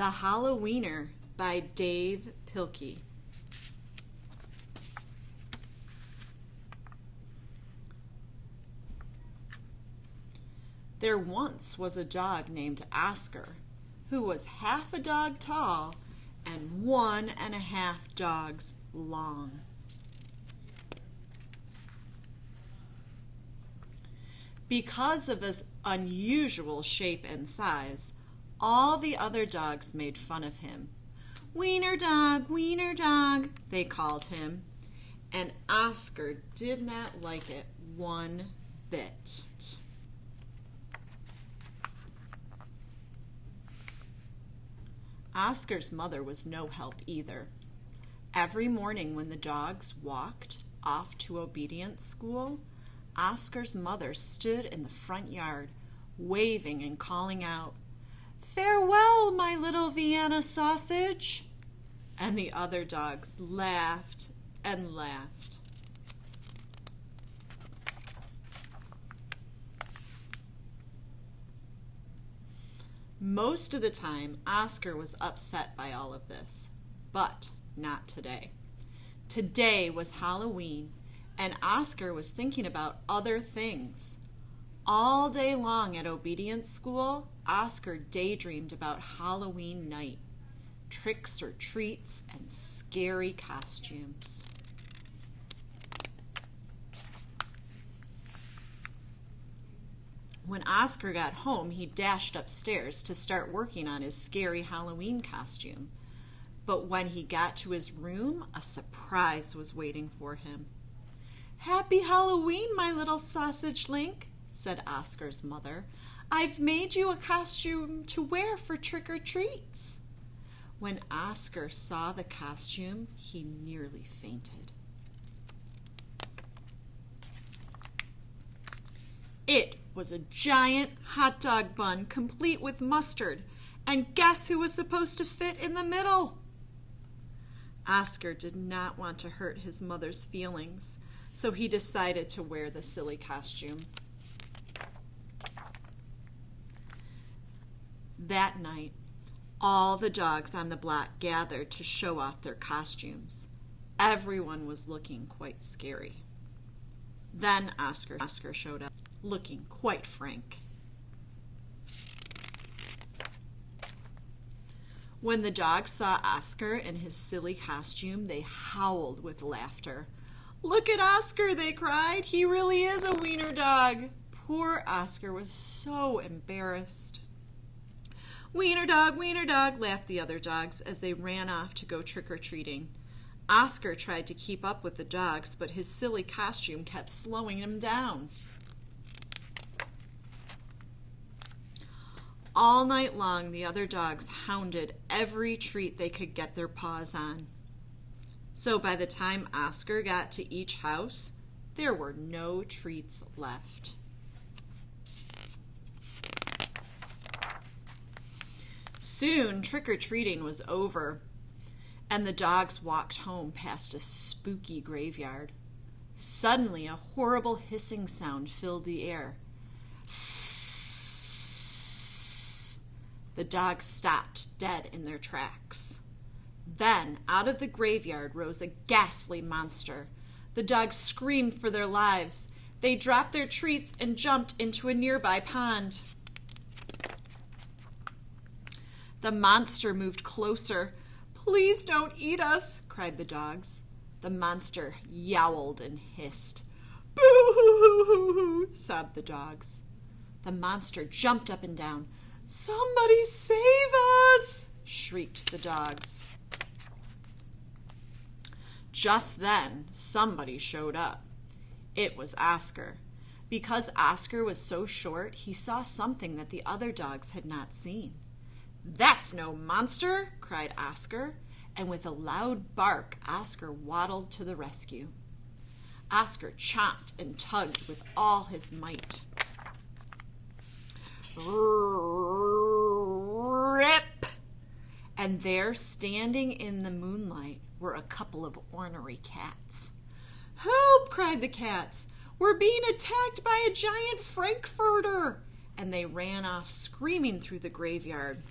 The Hallo-Wiener by Dav Pilkey. There once was a dog named Oscar, who was half a dog tall and 1.5 dogs long. Because of his unusual shape and size, all the other dogs made fun of him. "Wiener dog, they called him, and Oscar did not like it one bit. Oscar's mother was no help either. Every morning when the dogs walked off to obedience school, Oscar's mother stood in the front yard, waving and calling out, "Farewell, my little Vienna sausage!" And the other dogs laughed and laughed. Most of the time, Oscar was upset by all of this, but not today. Today was Halloween, and Oscar was thinking about other things. All day long at obedience school, Oscar daydreamed about Halloween night, tricks or treats, and scary costumes. When Oscar got home, he dashed upstairs to start working on his scary Halloween costume. But when he got to his room, a surprise was waiting for him. "Happy Halloween, my little sausage link," said Oscar's mother. "I've made you a costume to wear for trick-or-treats." When Oscar saw the costume, he nearly fainted. It was a giant hot dog bun complete with mustard, and guess who was supposed to fit in the middle? Oscar did not want to hurt his mother's feelings, so he decided to wear the silly costume. That night, all the dogs on the block gathered to show off their costumes. Everyone was looking quite scary. Then Oscar showed up, looking quite frank. When the dogs saw Oscar in his silly costume, they howled with laughter. "Look at Oscar," they cried. "He really is a wiener dog." Poor Oscar was so embarrassed. Wiener dog," laughed the other dogs as they ran off to go trick-or-treating. Oscar tried to keep up with the dogs, but his silly costume kept slowing him down. All night long, the other dogs hounded every treat they could get their paws on. So by the time Oscar got to each house, there were no treats left. Soon, trick-or-treating was over, and the dogs walked home past a spooky graveyard. Suddenly, a horrible hissing sound filled the air. The dogs stopped dead in their tracks. Then, out of the graveyard rose a ghastly monster. The dogs screamed for their lives. They dropped their treats and jumped into a nearby pond. The monster moved closer. "Please don't eat us," cried the dogs. The monster yowled and hissed. "Boo-hoo-hoo-hoo," sobbed the dogs. The monster jumped up and down. "Somebody save us!" shrieked the dogs. Just then, somebody showed up. It was Oscar. Because Oscar was so short, he saw something that the other dogs had not seen. "That's no monster!" cried Oscar, and with a loud bark, Oscar waddled to the rescue. Oscar chomped and tugged with all his might. Rip! And there, standing in the moonlight, were a couple of ornery cats. "Help!" cried the cats. "We're being attacked by a giant frankfurter!" And they ran off screaming through the graveyard.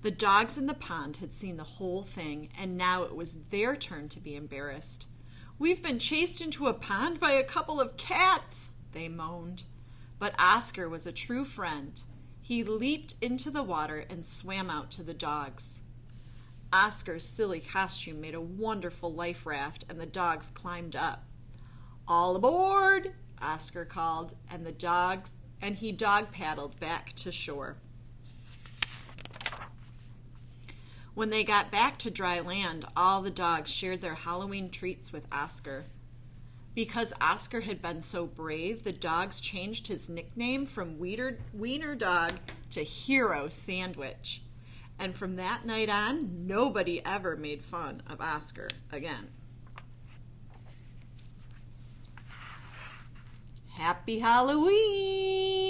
The dogs in the pond had seen the whole thing, and now it was their turn to be embarrassed. "We've been chased into a pond by a couple of cats," they moaned. But Oscar was a true friend. He leaped into the water and swam out to the dogs. Oscar's silly costume made a wonderful life raft, and the dogs climbed up. "All aboard!" Oscar called, and he dog paddled back to shore. When they got back to dry land, all the dogs shared their Halloween treats with Oscar. Because Oscar had been so brave, the dogs changed his nickname from Wiener Dog to Hero Sandwich. And from that night on, nobody ever made fun of Oscar again. Happy Halloween!